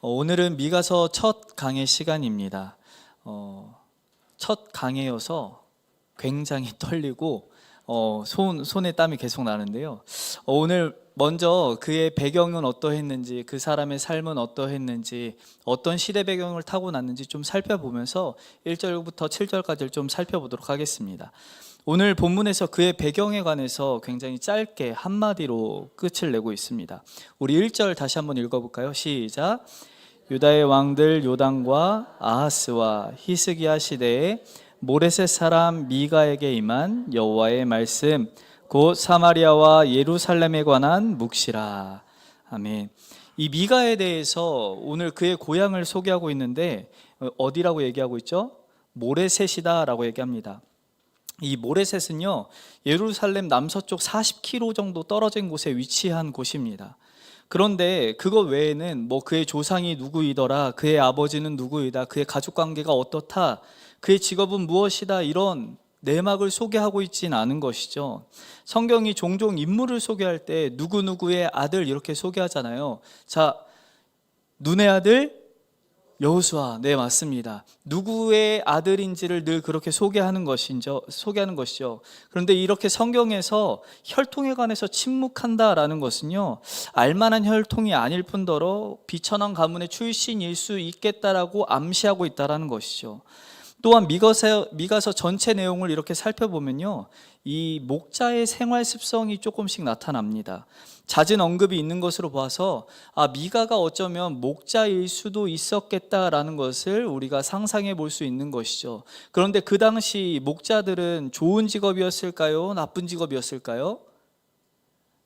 오늘은 미가서 첫 강의 시간입니다. 첫 강의여서 굉장히 떨리고 손에 땀이 계속 나는데요. 오늘 먼저 그의 배경은 어떠했는지, 그 사람의 삶은 어떠했는지, 어떤 시대 배경을 타고 났는지 좀 살펴보면서 1절부터 7절까지를 좀 살펴보도록 하겠습니다. 오늘 본문에서 그의 배경에 관해서 굉장히 짧게 한마디로 끝을 내고 있습니다. 우리 1절 다시 한번 읽어볼까요? 시작. 유다의 왕들 요담과 아하스와 히스기야 시대에 모레셋 사람 미가에게 임한 여호와의 말씀 곧 사마리아와 예루살렘에 관한 묵시라. 아멘. 이 미가에 대해서 오늘 그의 고향을 소개하고 있는데 어디라고 얘기하고 있죠? 모레셋이다 라고 얘기합니다. 이 모레셋은요, 예루살렘 남서쪽 40km 정도 떨어진 곳에 위치한 곳입니다. 그런데 그거 외에는 그의 조상이 누구이더라, 그의 아버지는 누구이다, 그의 가족관계가 어떻다, 그의 직업은 무엇이다, 이런 내막을 소개하고 있지는 않은 것이죠. 성경이 종종 인물을 소개할 때 누구누구의 아들 이렇게 소개하잖아요. 자, 눈의 아들 여호수아, 네, 맞습니다. 누구의 아들인지를 늘 그렇게 소개하는 것이죠. 그런데 이렇게 성경에서 혈통에 관해서 침묵한다라는 것은요, 알만한 혈통이 아닐 뿐더러 비천한 가문의 출신일 수 있겠다라고 암시하고 있다라는 것이죠. 또한 미가서 전체 내용을 이렇게 살펴보면요, 이 목자의 생활 습성이 조금씩 나타납니다. 잦은 언급이 있는 것으로 봐서 미가가 어쩌면 목자일 수도 있었겠다라는 것을 우리가 상상해 볼 수 있는 것이죠. 그런데 그 당시 목자들은 좋은 직업이었을까요? 나쁜 직업이었을까요?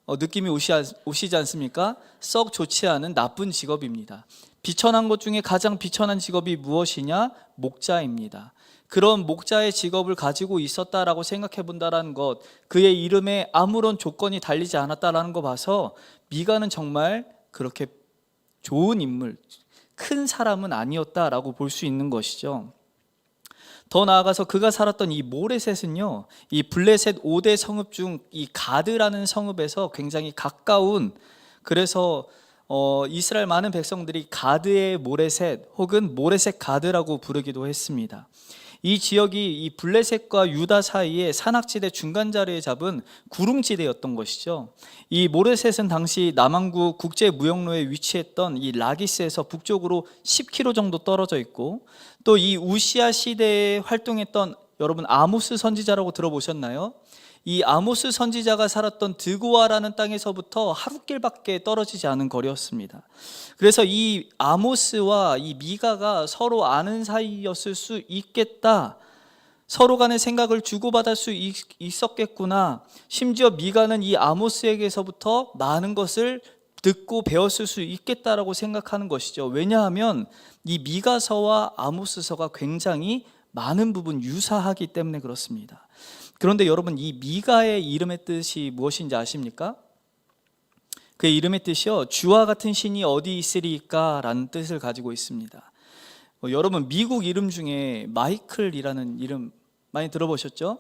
느낌이 오시지 않습니까? 썩 좋지 않은 나쁜 직업입니다. 비천한 것 중에 가장 비천한 직업이 무엇이냐? 목자입니다. 그런 목자의 직업을 가지고 있었다라고 생각해 본다라는 것, 그의 이름에 아무런 조건이 달리지 않았다라는 거 봐서 미가는 정말 그렇게 좋은 인물, 큰 사람은 아니었다라고 볼 수 있는 것이죠. 더 나아가서 그가 살았던 이 모레셋은요, 이 블레셋 5대 성읍 중 이 가드라는 성읍에서 굉장히 가까운, 그래서 이스라엘 많은 백성들이 가드의 모레셋 혹은 모레셋 가드라고 부르기도 했습니다. 이 지역이 이 블레셋과 유다 사이에 산악지대 중간 자리에 잡은 구릉지대였던 것이죠. 이 모레셋은 당시 남한국 국제무역로에 위치했던 이 라기스에서 북쪽으로 10km 정도 떨어져 있고, 또 이 우시아 시대에 활동했던, 여러분 아모스 선지자라고 들어보셨나요? 이 아모스 선지자가 살았던 드고아라는 땅에서부터 하루길밖에 떨어지지 않은 거리였습니다. 그래서 이 아모스와 이 미가가 서로 아는 사이였을 수 있겠다, 서로 간의 생각을 주고받을 수 있었겠구나, 심지어 미가는 이 아모스에게서부터 많은 것을 듣고 배웠을 수 있겠다라고 생각하는 것이죠. 왜냐하면 이 미가서와 아모스서가 굉장히 많은 부분 유사하기 때문에 그렇습니다. 그런데 여러분, 이 미가의 이름의 뜻이 무엇인지 아십니까? 그의 이름의 뜻이요, 주와 같은 신이 어디 있으리까 라는 뜻을 가지고 있습니다. 여러분, 미국 이름 중에 마이클이라는 이름 많이 들어보셨죠?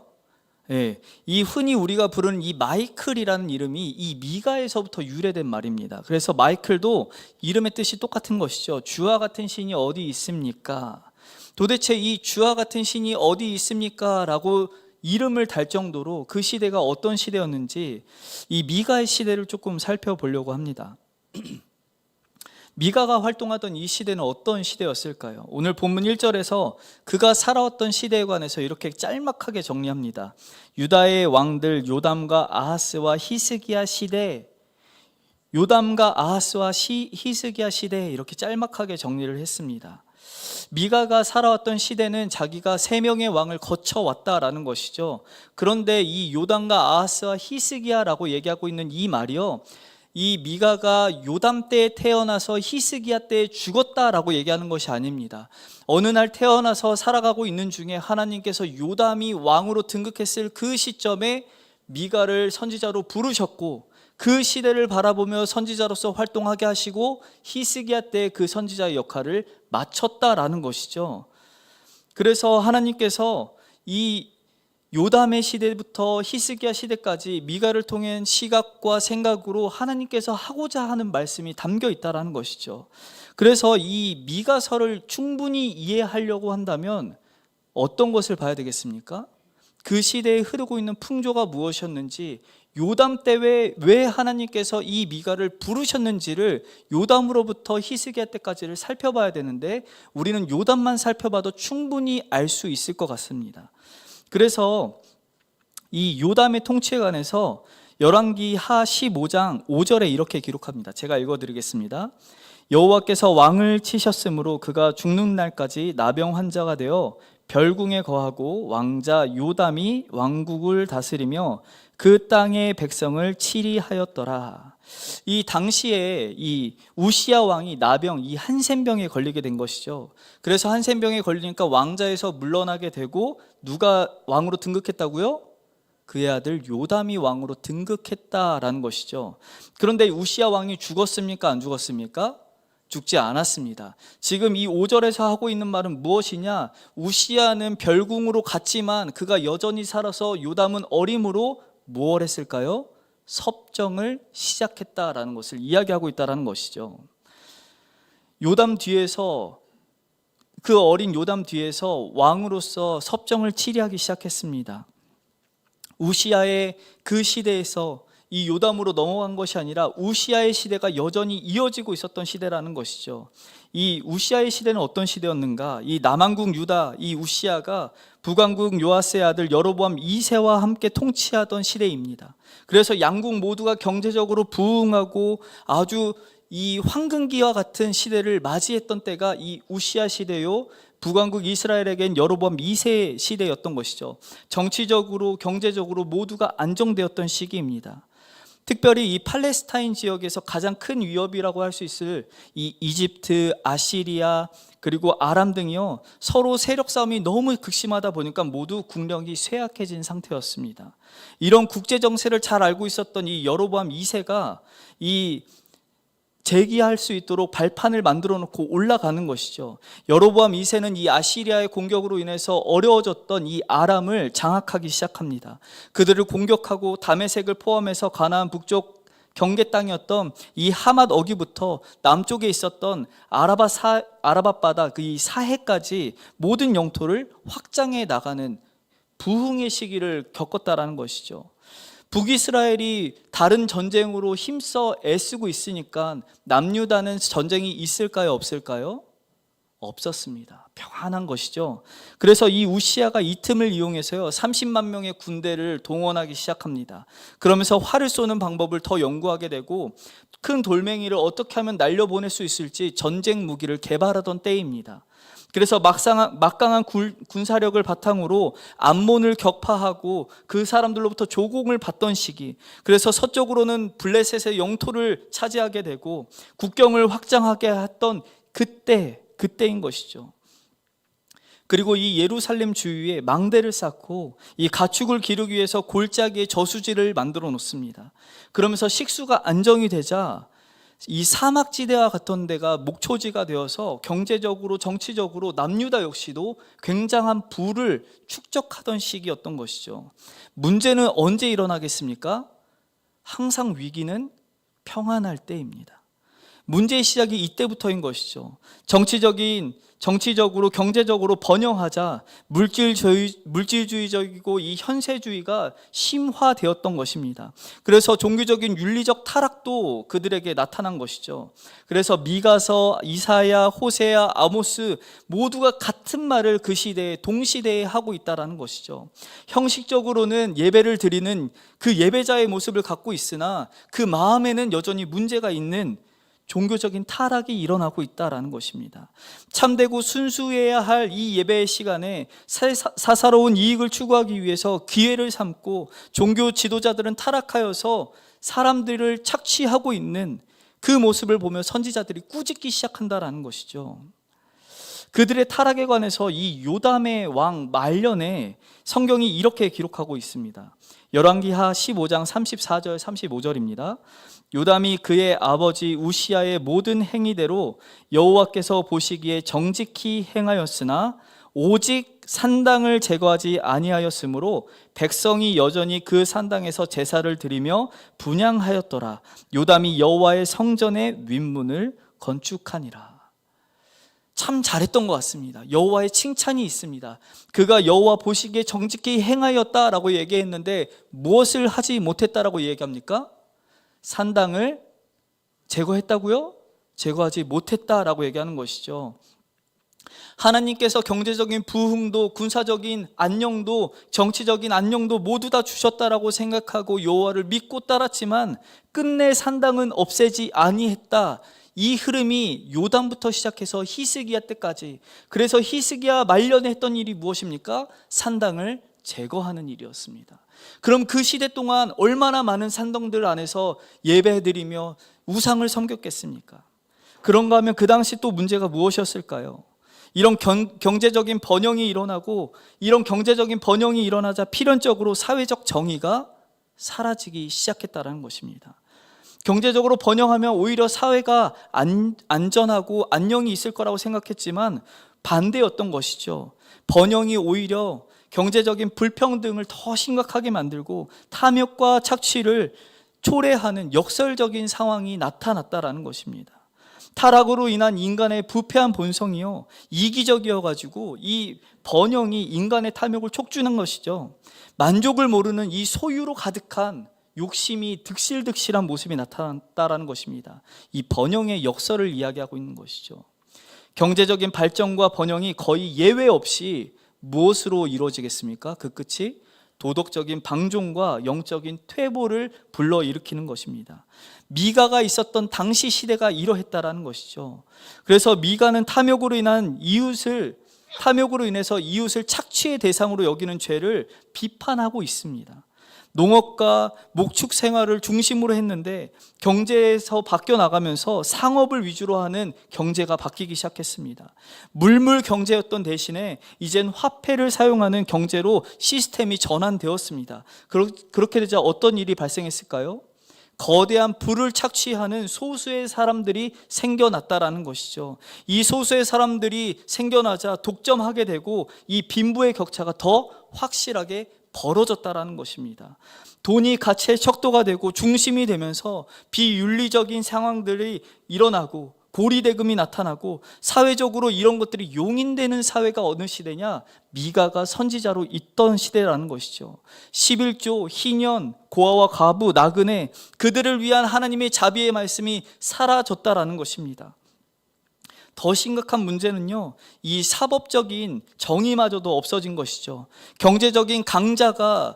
네, 이 흔히 우리가 부르는 이 마이클이라는 이름이 이 미가에서부터 유래된 말입니다. 그래서 마이클도 이름의 뜻이 똑같은 것이죠. 주와 같은 신이 어디 있습니까? 도대체 이 주와 같은 신이 어디 있습니까? 라고 이름을 달 정도로 그 시대가 어떤 시대였는지 이 미가의 시대를 조금 살펴보려고 합니다. 미가가 활동하던 이 시대는 어떤 시대였을까요? 오늘 본문 1절에서 그가 살아왔던 시대에 관해서 이렇게 짤막하게 정리합니다. 유다의 왕들 요담과 아하스와 히스기야 시대, 요담과 아하스와 히스기야 시대, 이렇게 짤막하게 정리를 했습니다. 미가가 살아왔던 시대는 자기가 3명의 왕을 거쳐왔다라는 것이죠. 그런데 이 요담과 아하스와 히스기야라고 얘기하고 있는 이 말이요, 이 미가가 요담 때에 태어나서 히스기야 때에 죽었다라고 얘기하는 것이 아닙니다. 어느 날 태어나서 살아가고 있는 중에 하나님께서 요담이 왕으로 등극했을 그 시점에 미가를 선지자로 부르셨고, 그 시대를 바라보며 선지자로서 활동하게 하시고 히스기야 때 그 선지자의 역할을 마쳤다라는 것이죠. 그래서 하나님께서 이 요담의 시대부터 히스기야 시대까지 미가를 통한 시각과 생각으로 하나님께서 하고자 하는 말씀이 담겨 있다라는 것이죠. 그래서 이 미가서를 충분히 이해하려고 한다면 어떤 것을 봐야 되겠습니까? 그 시대에 흐르고 있는 풍조가 무엇이었는지, 요담 때 왜 하나님께서 이 미가를 부르셨는지를 요담으로부터 히스기야 때까지를 살펴봐야 되는데, 우리는 요담만 살펴봐도 충분히 알 수 있을 것 같습니다. 그래서 이 요담의 통치에 관해서 열왕기하 15장 5절에 이렇게 기록합니다. 제가 읽어드리겠습니다. 여호와께서 왕을 치셨으므로 그가 죽는 날까지 나병 환자가 되어 별궁에 거하고 왕자 요담이 왕국을 다스리며 그 땅의 백성을 치리하였더라. 이 당시에 이 우시야 왕이 나병, 이 한센병에 걸리게 된 것이죠. 그래서 한센병에 걸리니까 왕자에서 물러나게 되고, 누가 왕으로 등극했다고요? 그의 아들 요담이 왕으로 등극했다라는 것이죠. 그런데 우시야 왕이 죽었습니까? 안 죽었습니까? 죽지 않았습니다. 지금 이 5절에서 하고 있는 말은 무엇이냐? 우시야는 별궁으로 갔지만 그가 여전히 살아서 요담은 어림으로 무엇을 했을까요? 섭정을 시작했다라는 것을 이야기하고 있다는 것이죠. 요담 뒤에서, 그 어린 요담 뒤에서 왕으로서 섭정을 치리하기 시작했습니다. 우시야의 그 시대에서 이 요담으로 넘어간 것이 아니라 우시야의 시대가 여전히 이어지고 있었던 시대라는 것이죠. 이 우시야의 시대는 어떤 시대였는가? 이 남왕국 유다, 이 우시야가 북왕국 요아스의 아들 여로보암 2세와 함께 통치하던 시대입니다. 그래서 양국 모두가 경제적으로 부흥하고 아주 이 황금기와 같은 시대를 맞이했던 때가 이 우시야 시대요, 북왕국 이스라엘에겐 여로보암 2세 시대였던 것이죠. 정치적으로 경제적으로 모두가 안정되었던 시기입니다. 특별히 이 팔레스타인 지역에서 가장 큰 위협이라고 할 수 있을 이 이집트, 아시리아, 그리고 아람 등이요, 서로 세력 싸움이 너무 극심하다 보니까 모두 국력이 쇠약해진 상태였습니다. 이런 국제 정세를 잘 알고 있었던 이 여로보암 2세가 이 재기할 수 있도록 발판을 만들어 놓고 올라가는 것이죠. 여로보암 2세는 이 아시리아의 공격으로 인해서 어려워졌던 이 아람을 장악하기 시작합니다. 그들을 공격하고 다메섹을 포함해서 가나안 북쪽 경계 땅이었던 이 하맛 어기부터 남쪽에 있었던 아라밧 바다 그 이 사해까지 모든 영토를 확장해 나가는 부흥의 시기를 겪었다라는 것이죠. 북이스라엘이 다른 전쟁으로 힘써 애쓰고 있으니까 남유다는 전쟁이 있을까요? 없을까요? 없었습니다. 평안한 것이죠. 그래서 이 우시야가 이 틈을 이용해서요 30만 명의 군대를 동원하기 시작합니다. 그러면서 활을 쏘는 방법을 더 연구하게 되고, 큰 돌멩이를 어떻게 하면 날려보낼 수 있을지 전쟁 무기를 개발하던 때입니다. 그래서 막강한 군사력을 바탕으로 암몬을 격파하고 그 사람들로부터 조공을 받던 시기, 그래서 서쪽으로는 블레셋의 영토를 차지하게 되고 국경을 확장하게 했던 그때인 것이죠. 그리고 이 예루살렘 주위에 망대를 쌓고 이 가축을 기르기 위해서 골짜기에 저수지를 만들어 놓습니다. 그러면서 식수가 안정이 되자 이 사막지대와 같은 데가 목초지가 되어서 경제적으로 정치적으로 남유다 역시도 굉장한 부를 축적하던 시기였던 것이죠. 문제는 언제 일어나겠습니까? 항상 위기는 평안할 때입니다. 문제의 시작이 이때부터인 것이죠. 정치적으로 경제적으로 번영하자 물질주의적이고 이 현세주의가 심화되었던 것입니다. 그래서 종교적인 윤리적 타락도 그들에게 나타난 것이죠. 그래서 미가서, 이사야, 호세야, 아모스 모두가 같은 말을 그 시대에 동시대에 하고 있다는 것이죠. 형식적으로는 예배를 드리는 그 예배자의 모습을 갖고 있으나 그 마음에는 여전히 문제가 있는 종교적인 타락이 일어나고 있다는 것입니다. 참되고 순수해야 할 이 예배의 시간에 사사로운 이익을 추구하기 위해서 기회를 삼고 종교 지도자들은 타락하여서 사람들을 착취하고 있는 그 모습을 보며 선지자들이 꾸짖기 시작한다는 것이죠. 그들의 타락에 관해서 이 요담의 왕 말년에 성경이 이렇게 기록하고 있습니다. 열왕기하 15장 34절 35절입니다. 요담이 그의 아버지 우시야의 모든 행위대로 여호와께서 보시기에 정직히 행하였으나 오직 산당을 제거하지 아니하였으므로 백성이 여전히 그 산당에서 제사를 드리며 분향하였더라. 요담이 여호와의 성전의 윗문을 건축하니라. 참 잘했던 것 같습니다. 여호와의 칭찬이 있습니다. 그가 여호와 보시기에 정직히 행하였다라고 얘기했는데 무엇을 하지 못했다라고 얘기합니까? 산당을 제거했다고요? 제거하지 못했다라고 얘기하는 것이죠. 하나님께서 경제적인 부흥도, 군사적인 안녕도, 정치적인 안녕도 모두 다 주셨다라고 생각하고 여호와를 믿고 따랐지만 끝내 산당은 없애지 아니했다. 이 흐름이 요담부터 시작해서 히스기야 때까지, 그래서 히스기야 말년에 했던 일이 무엇입니까? 산당을 제거하는 일이었습니다. 그럼 그 시대 동안 얼마나 많은 산당들 안에서 예배드리며 우상을 섬겼겠습니까? 그런가 하면 그 당시 또 문제가 무엇이었을까요? 이런 경제적인 번영이 일어나고, 이런 경제적인 번영이 일어나자 필연적으로 사회적 정의가 사라지기 시작했다는 것입니다. 경제적으로 번영하면 오히려 사회가 안전하고 안녕이 있을 거라고 생각했지만 반대였던 것이죠. 번영이 오히려 경제적인 불평등을 더 심각하게 만들고 탐욕과 착취를 초래하는 역설적인 상황이 나타났다라는 것입니다. 타락으로 인한 인간의 부패한 본성이요, 이기적이어가지고 이 번영이 인간의 탐욕을 촉진한 것이죠. 만족을 모르는 이 소유로 가득한 욕심이 득실득실한 모습이 나타났다라는 것입니다. 이 번영의 역설을 이야기하고 있는 것이죠. 경제적인 발전과 번영이 거의 예외 없이 무엇으로 이루어지겠습니까? 그 끝이 도덕적인 방종과 영적인 퇴보를 불러일으키는 것입니다. 미가가 있었던 당시 시대가 이러했다라는 것이죠. 그래서 미가는 탐욕으로 인해서 이웃을 착취의 대상으로 여기는 죄를 비판하고 있습니다. 농업과 목축 생활을 중심으로 했는데 경제에서 바뀌어 나가면서 상업을 위주로 하는 경제가 바뀌기 시작했습니다. 물물 경제였던 대신에 이젠 화폐를 사용하는 경제로 시스템이 전환되었습니다. 그렇게 되자 어떤 일이 발생했을까요? 거대한 부를 착취하는 소수의 사람들이 생겨났다라는 것이죠. 이 소수의 사람들이 생겨나자 독점하게 되고 이 빈부의 격차가 더 확실하게 벌어졌다라는 것입니다. 돈이 가치의 척도가 되고 중심이 되면서 비윤리적인 상황들이 일어나고 고리대금이 나타나고 사회적으로 이런 것들이 용인되는 사회가 어느 시대냐? 미가가 선지자로 있던 시대라는 것이죠. 11조, 희년, 고아와 과부, 나그네, 그들을 위한 하나님의 자비의 말씀이 사라졌다라는 것입니다. 더 심각한 문제는요, 이 사법적인 정의마저도 없어진 것이죠. 경제적인 강자가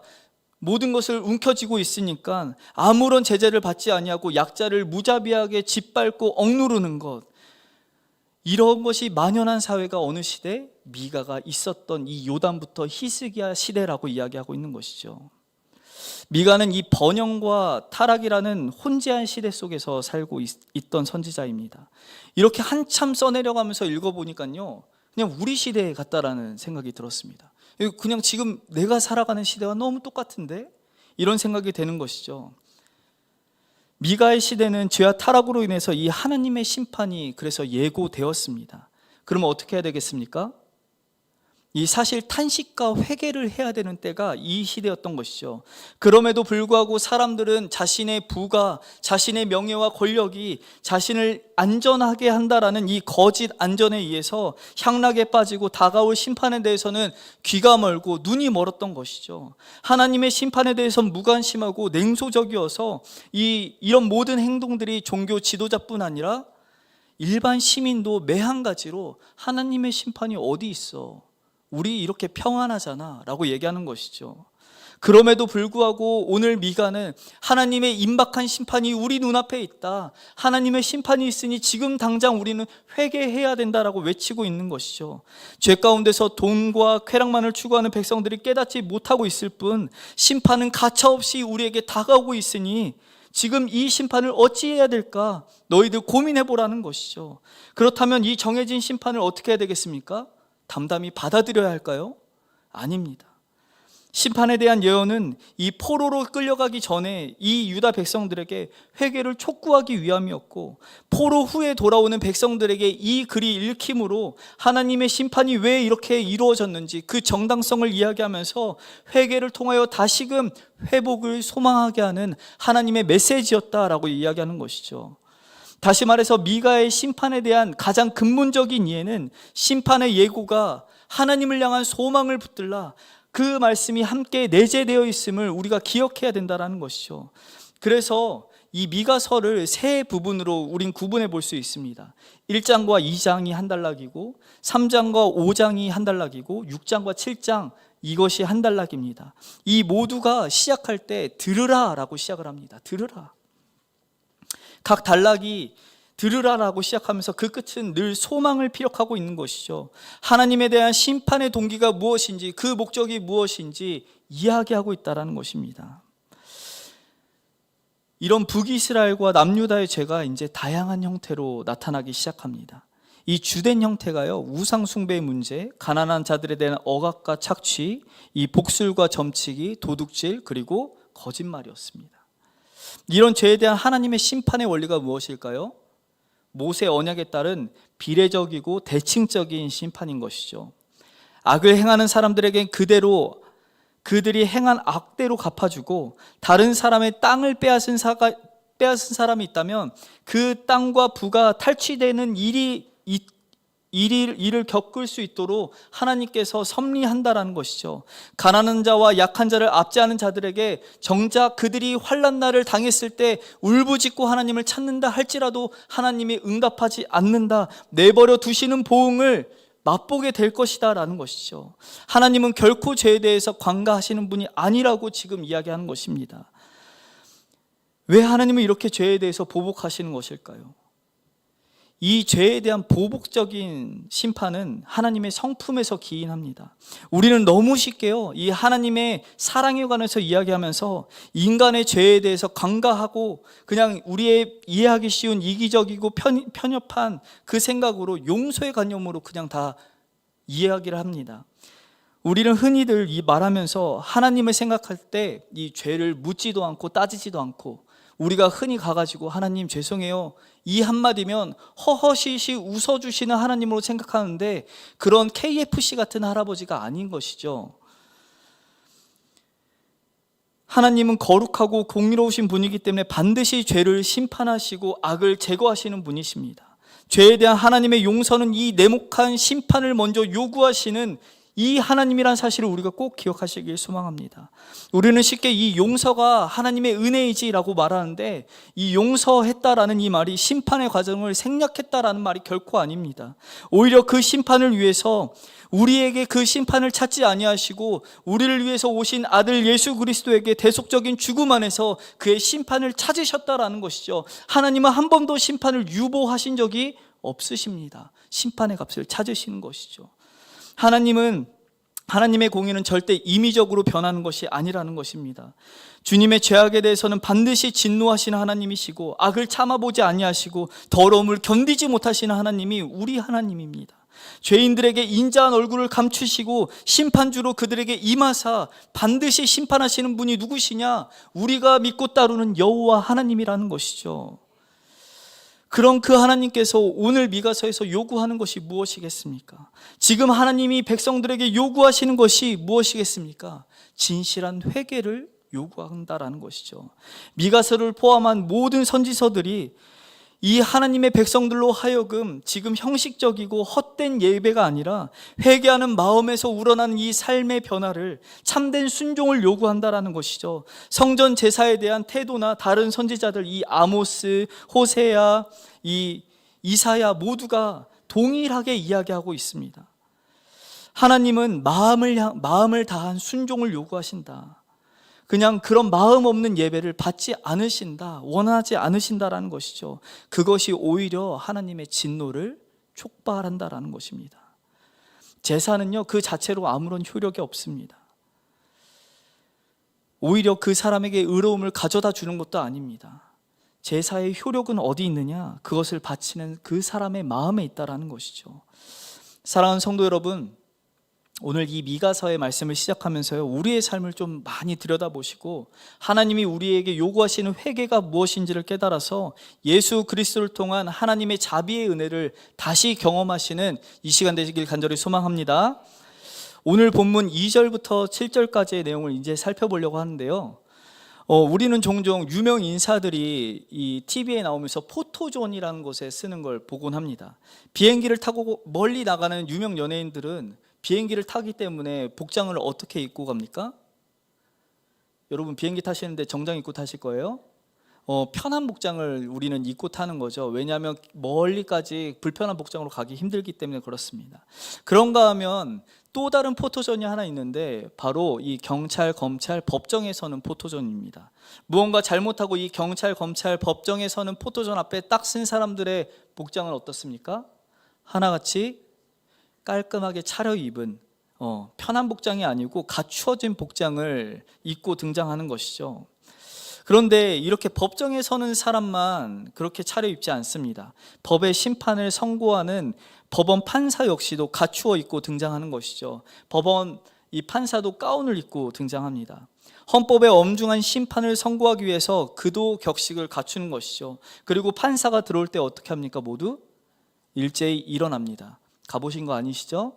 모든 것을 움켜쥐고 있으니까 아무런 제재를 받지 아니하고 약자를 무자비하게 짓밟고 억누르는 것, 이런 것이 만연한 사회가 어느 시대? 미가가 있었던 이 요담부터 히스기야 시대라고 이야기하고 있는 것이죠. 미가는 이 번영과 타락이라는 혼재한 시대 속에서 살고 있던 선지자입니다. 이렇게 한참 써내려가면서 읽어보니까요, 그냥 우리 시대에 같다라는 생각이 들었습니다. 그냥 지금 내가 살아가는 시대와 너무 똑같은데? 이런 생각이 되는 것이죠. 미가의 시대는 죄와 타락으로 인해서 이 하나님의 심판이 그래서 예고되었습니다. 그러면 어떻게 해야 되겠습니까? 이 사실 탄식과 회개를 해야 되는 때가 이 시대였던 것이죠. 그럼에도 불구하고 사람들은 자신의 부가, 자신의 명예와 권력이 자신을 안전하게 한다라는 이 거짓 안전에 의해서 향락에 빠지고 다가올 심판에 대해서는 귀가 멀고 눈이 멀었던 것이죠. 하나님의 심판에 대해서는 무관심하고 냉소적이어서 이런 모든 행동들이 종교 지도자뿐 아니라 일반 시민도 매한가지로 하나님의 심판이 어디 있어? 우리 이렇게 평안하잖아 라고 얘기하는 것이죠. 그럼에도 불구하고 오늘 미가는 하나님의 임박한 심판이 우리 눈앞에 있다, 하나님의 심판이 있으니 지금 당장 우리는 회개해야 된다라고 외치고 있는 것이죠. 죄 가운데서 돈과 쾌락만을 추구하는 백성들이 깨닫지 못하고 있을 뿐 심판은 가차없이 우리에게 다가오고 있으니 지금 이 심판을 어찌해야 될까? 너희들 고민해보라는 것이죠. 그렇다면 이 정해진 심판을 어떻게 해야 되겠습니까? 담담히 받아들여야 할까요? 아닙니다. 심판에 대한 예언은 이 포로로 끌려가기 전에 이 유다 백성들에게 회개를 촉구하기 위함이었고, 포로 후에 돌아오는 백성들에게 이 글이 읽힘으로 하나님의 심판이 왜 이렇게 이루어졌는지 그 정당성을 이야기하면서 회개를 통하여 다시금 회복을 소망하게 하는 하나님의 메시지였다라고 이야기하는 것이죠. 다시 말해서 미가의 심판에 대한 가장 근본적인 이해는 심판의 예고가 하나님을 향한 소망을 붙들라 그 말씀이 함께 내재되어 있음을 우리가 기억해야 된다는 것이죠. 그래서 이 미가서를 세 부분으로 우린 구분해 볼 수 있습니다. 1장과 2장이 한 단락이고 3장과 5장이 한 단락이고 6장과 7장 이것이 한 단락입니다. 이 모두가 시작할 때 들으라 라고 시작을 합니다. 들으라. 각 단락이 들으라라고 시작하면서 그 끝은 늘 소망을 피력하고 있는 것이죠. 하나님에 대한 심판의 동기가 무엇인지, 그 목적이 무엇인지 이야기하고 있다는 것입니다. 이런 북이스라엘과 남유다의 죄가 이제 다양한 형태로 나타나기 시작합니다. 이 주된 형태가요, 우상 숭배의 문제, 가난한 자들에 대한 억압과 착취, 이 복술과 점치기, 도둑질, 그리고 거짓말이었습니다. 이런 죄에 대한 하나님의 심판의 원리가 무엇일까요? 모세 언약에 따른 비례적이고 대칭적인 심판인 것이죠. 악을 행하는 사람들에겐 그대로 그들이 행한 악대로 갚아주고, 다른 사람의 땅을 빼앗은 사람이 있다면 그 땅과 부가 탈취되는 일을 겪을 수 있도록 하나님께서 섭리한다라는 것이죠. 가난한 자와 약한 자를 압제하는 자들에게 정작 그들이 환난 날을 당했을 때 울부짖고 하나님을 찾는다 할지라도 하나님이 응답하지 않는다, 내버려 두시는 보응을 맛보게 될 것이다 라는 것이죠. 하나님은 결코 죄에 대해서 관가하시는 분이 아니라고 지금 이야기하는 것입니다. 왜 하나님은 이렇게 죄에 대해서 보복하시는 것일까요? 이 죄에 대한 보복적인 심판은 하나님의 성품에서 기인합니다. 우리는 너무 쉽게요, 이 하나님의 사랑에 관해서 이야기하면서 인간의 죄에 대해서 관가하고 그냥 우리의 이해하기 쉬운 이기적이고 편협한 그 생각으로 용서의 관념으로 그냥 다 이야기를 합니다. 우리는 흔히들 이 말하면서 하나님을 생각할 때 이 죄를 묻지도 않고 따지지도 않고, 우리가 흔히 가가지고 하나님 죄송해요 이 한마디면 허허시시 웃어주시는 하나님으로 생각하는데, 그런 KFC 같은 할아버지가 아닌 것이죠. 하나님은 거룩하고 공의로우신 분이기 때문에 반드시 죄를 심판하시고 악을 제거하시는 분이십니다. 죄에 대한 하나님의 용서는 이 내목한 심판을 먼저 요구하시는 이 하나님이란 사실을 우리가 꼭 기억하시길 소망합니다. 우리는 쉽게 이 용서가 하나님의 은혜이지라고 말하는데, 이 용서했다라는 이 말이 심판의 과정을 생략했다라는 말이 결코 아닙니다. 오히려 그 심판을 위해서 우리에게 그 심판을 찾지 아니하시고 우리를 위해서 오신 아들 예수 그리스도에게 대속적인 죽음 안에서 그의 심판을 찾으셨다라는 것이죠. 하나님은 한 번도 심판을 유보하신 적이 없으십니다. 심판의 값을 찾으시는 것이죠. 하나님의 공의는 절대 임의적으로 변하는 것이 아니라는 것입니다. 주님의 죄악에 대해서는 반드시 진노하시는 하나님이시고, 악을 참아보지 아니하시고 더러움을 견디지 못하시는 하나님이 우리 하나님입니다. 죄인들에게 인자한 얼굴을 감추시고 심판주로 그들에게 임하사 반드시 심판하시는 분이 누구시냐? 우리가 믿고 따르는 여호와 하나님이라는 것이죠. 그럼 그 하나님께서 오늘 미가서에서 요구하는 것이 무엇이겠습니까? 지금 하나님이 백성들에게 요구하시는 것이 무엇이겠습니까? 진실한 회개를 요구한다라는 것이죠. 미가서를 포함한 모든 선지서들이 이 하나님의 백성들로 하여금 지금 형식적이고 헛된 예배가 아니라 회개하는 마음에서 우러나는 이 삶의 변화를, 참된 순종을 요구한다라는 것이죠. 성전 제사에 대한 태도나 다른 선지자들, 이 아모스, 호세야, 이 이사야 모두가 동일하게 이야기하고 있습니다. 하나님은 마음을 다한 순종을 요구하신다. 그냥 그런 마음 없는 예배를 받지 않으신다, 원하지 않으신다라는 것이죠. 그것이 오히려 하나님의 진노를 촉발한다라는 것입니다. 제사는요, 그 자체로 아무런 효력이 없습니다. 오히려 그 사람에게 의로움을 가져다 주는 것도 아닙니다. 제사의 효력은 어디 있느냐? 그것을 바치는 그 사람의 마음에 있다라는 것이죠. 사랑하는 성도 여러분, 오늘 이 미가서의 말씀을 시작하면서요, 우리의 삶을 좀 많이 들여다보시고 하나님이 우리에게 요구하시는 회개가 무엇인지를 깨달아서 예수 그리스도를 통한 하나님의 자비의 은혜를 다시 경험하시는 이 시간 되시길 간절히 소망합니다. 오늘 본문 2절부터 7절까지의 내용을 이제 살펴보려고 하는데요, 우리는 종종 유명 인사들이 이 TV에 나오면서 포토존이라는 곳에 쓰는 걸 보곤 합니다. 비행기를 타고 멀리 나가는 유명 연예인들은 비행기를 타기 때문에 복장을 어떻게 입고 갑니까? 여러분 비행기 타시는데 정장 입고 타실 거예요? 편한 복장을 우리는 입고 타는 거죠. 왜냐하면 멀리까지 불편한 복장으로 가기 힘들기 때문에 그렇습니다. 그런가 하면 또 다른 포토존이 하나 있는데 바로 이 경찰, 검찰, 법정에서는 포토존입니다. 무언가 잘못하고 이 경찰, 검찰, 법정에서는 포토존 앞에 딱 쓴 사람들의 복장은 어떻습니까? 하나같이 깔끔하게 차려입은 편한 복장이 아니고 갖추어진 복장을 입고 등장하는 것이죠. 그런데 이렇게 법정에 서는 사람만 그렇게 차려입지 않습니다. 법의 심판을 선고하는 법원 판사 역시도 갖추어 입고 등장하는 것이죠. 법원 이 판사도 가운을 입고 등장합니다. 헌법의 엄중한 심판을 선고하기 위해서 그도 격식을 갖추는 것이죠. 그리고 판사가 들어올 때 어떻게 합니까? 모두 일제히 일어납니다. 가보신 거 아니시죠?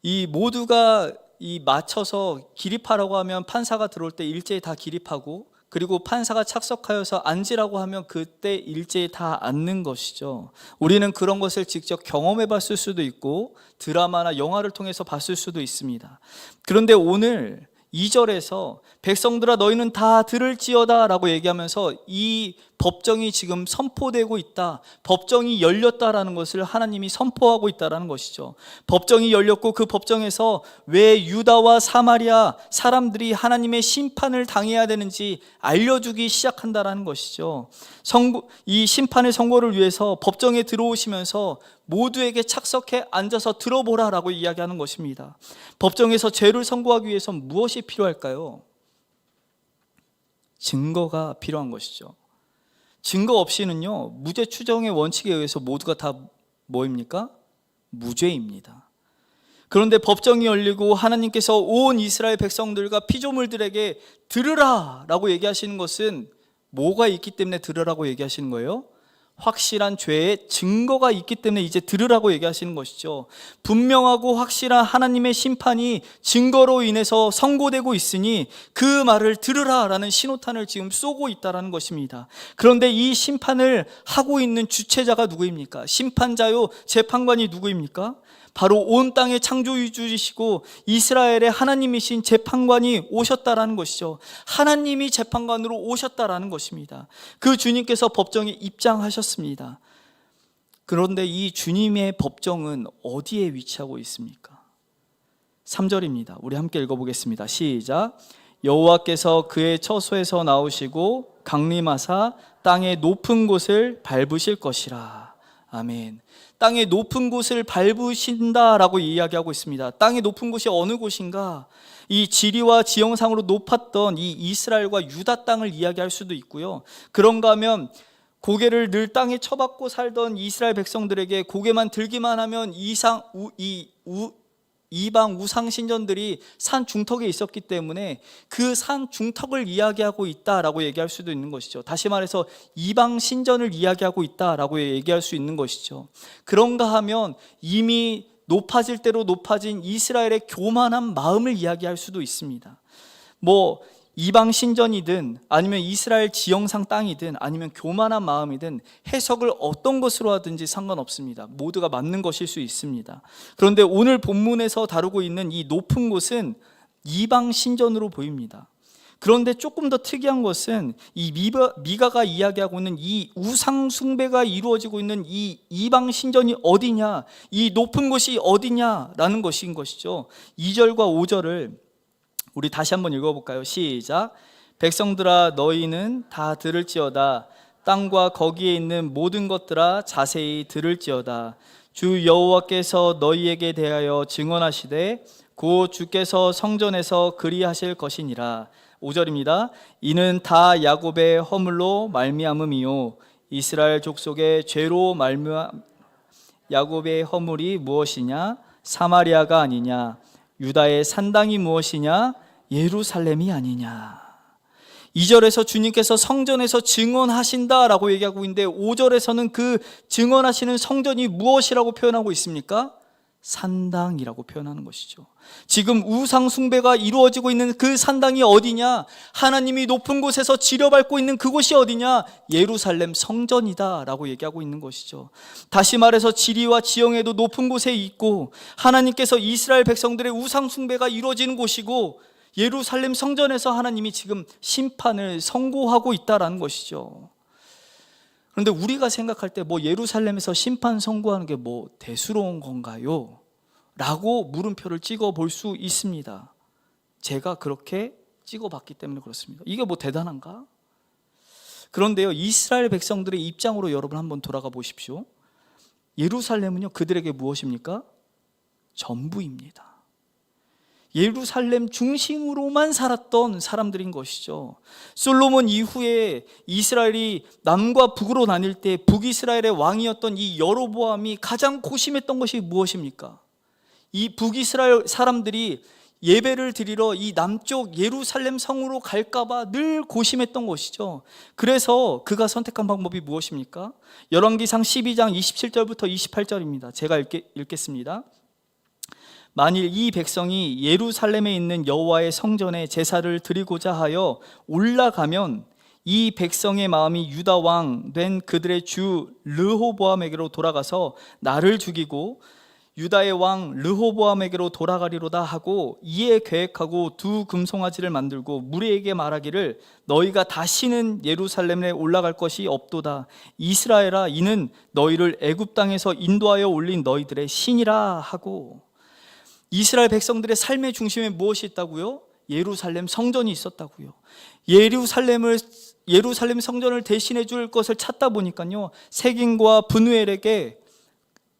이 모두가 이 맞춰서 기립하라고 하면 판사가 들어올 때 일제히 다 기립하고, 그리고 판사가 착석하여서 앉으라고 하면 그때 일제히 다 앉는 것이죠. 우리는 그런 것을 직접 경험해 봤을 수도 있고 드라마나 영화를 통해서 봤을 수도 있습니다. 그런데 오늘 2절에서 백성들아 너희는 다 들을지어다 라고 얘기하면서 이 법정이 지금 선포되고 있다, 법정이 열렸다라는 것을 하나님이 선포하고 있다라는 것이죠. 법정이 열렸고 그 법정에서 왜 유다와 사마리아 사람들이 하나님의 심판을 당해야 되는지 알려주기 시작한다라는 것이죠. 이 심판의 선고를 위해서 법정에 들어오시면서 모두에게 착석해 앉아서 들어보라 라고 이야기하는 것입니다. 법정에서 죄를 선고하기 위해서 무엇이 필요할까요? 증거가 필요한 것이죠. 증거 없이는요, 무죄 추정의 원칙에 의해서 모두가 다 뭐입니까? 무죄입니다. 그런데 법정이 열리고 하나님께서 온 이스라엘 백성들과 피조물들에게 들으라 라고 얘기하시는 것은 뭐가 있기 때문에 들으라고 얘기하시는 거예요? 확실한 죄의 증거가 있기 때문에 이제 들으라고 얘기하시는 것이죠. 분명하고 확실한 하나님의 심판이 증거로 인해서 선고되고 있으니 그 말을 들으라라는 신호탄을 지금 쏘고 있다는 것입니다. 그런데 이 심판을 하고 있는 주체자가 누구입니까? 심판자요, 재판관이 누구입니까? 바로 온 땅의 창조주이시고 이스라엘의 하나님이신 재판관이 오셨다라는 것이죠. 하나님이 재판관으로 오셨다라는 것입니다. 그 주님께서 법정에 입장하셨습니다. 그런데 이 주님의 법정은 어디에 위치하고 있습니까? 3절입니다. 우리 함께 읽어보겠습니다. 시작. 여호와께서 그의 처소에서 나오시고 강림하사 땅의 높은 곳을 밟으실 것이라. 아멘. 땅의 높은 곳을 밟으신다라고 이야기하고 있습니다. 땅의 높은 곳이 어느 곳인가? 이 지리와 지형상으로 높았던 이 이스라엘과 유다 땅을 이야기할 수도 있고요. 그런가 하면 고개를 늘 땅에 쳐박고 살던 이스라엘 백성들에게 고개만 들기만 하면 이방 우상 신전들이 산 중턱에 있었기 때문에 그 산 중턱을 이야기하고 있다라고 얘기할 수도 있는 것이죠. 다시 말해서 이방 신전을 이야기하고 있다라고 얘기할 수 있는 것이죠. 그런가 하면 이미 높아질 대로 높아진 이스라엘의 교만한 마음을 이야기할 수도 있습니다. 이방 신전이든 아니면 이스라엘 지형상 땅이든 아니면 교만한 마음이든 해석을 어떤 것으로 하든지 상관없습니다. 모두가 맞는 것일 수 있습니다. 그런데 오늘 본문에서 다루고 있는 이 높은 곳은 이방 신전으로 보입니다. 그런데 조금 더 특이한 것은 이 미가가 이야기하고 있는 이 우상 숭배가 이루어지고 있는 이 이방 신전이 어디냐, 이 높은 곳이 어디냐라는 것인 것이죠. 2절과 5절을 우리 다시 한번 읽어볼까요? 시작. 백성들아 너희는 다 들을지어다. 땅과 거기에 있는 모든 것들아 자세히 들을지어다. 주 여호와께서 너희에게 대하여 증언하시되 곧 주께서 성전에서 그리하실 것이니라. 5절입니다. 이는 다 야곱의 허물로 말미암음이요 이스라엘 족속의 죄로 야곱의 허물이 무엇이냐? 사마리아가 아니냐? 유다의 산당이 무엇이냐? 예루살렘이 아니냐? 2절에서 주님께서 성전에서 증언하신다라고 얘기하고 있는데 5절에서는 그 증언하시는 성전이 무엇이라고 표현하고 있습니까? 산당이라고 표현하는 것이죠. 지금 우상 숭배가 이루어지고 있는 그 산당이 어디냐? 하나님이 높은 곳에서 지려밟고 있는 그곳이 어디냐? 예루살렘 성전이다 라고 얘기하고 있는 것이죠. 다시 말해서 지리와 지형에도 높은 곳에 있고 하나님께서 이스라엘 백성들의 우상 숭배가 이루어지는 곳이고 예루살렘 성전에서 하나님이 지금 심판을 선고하고 있다라는 것이죠. 그런데 우리가 생각할 때 예루살렘에서 심판 선고하는 게 대수로운 건가요? 라고 물음표를 찍어 볼 수 있습니다. 제가 그렇게 찍어 봤기 때문에 그렇습니다. 이게 대단한가? 그런데요, 이스라엘 백성들의 입장으로 여러분 한번 돌아가 보십시오. 예루살렘은요, 그들에게 무엇입니까? 전부입니다. 예루살렘 중심으로만 살았던 사람들인 것이죠. 솔로몬 이후에 이스라엘이 남과 북으로 나뉠 때 북이스라엘의 왕이었던 이 여로보암이 가장 고심했던 것이 무엇입니까? 이 북이스라엘 사람들이 예배를 드리러 이 남쪽 예루살렘 성으로 갈까봐 늘 고심했던 것이죠. 그래서 그가 선택한 방법이 무엇입니까? 열왕기상 12장 27절부터 28절입니다. 제가 읽겠습니다. 만일 이 백성이 예루살렘에 있는 여호와의 성전에 제사를 드리고자 하여 올라가면 이 백성의 마음이 유다 왕 된 그들의 주 르호보암에게로 돌아가서 나를 죽이고 유다의 왕 르호보암에게로 돌아가리로다 하고 이에 계획하고 두 금송아지를 만들고 무리에게 말하기를 너희가 다시는 예루살렘에 올라갈 것이 없도다. 이스라엘아, 이는 너희를 애굽 땅에서 인도하여 올린 너희들의 신이라 하고. 이스라엘 백성들의 삶의 중심에 무엇이 있다고요? 예루살렘 성전이 있었다고요. 예루살렘 성전을 대신해 줄 것을 찾다 보니까요, 세긴과 브누엘에게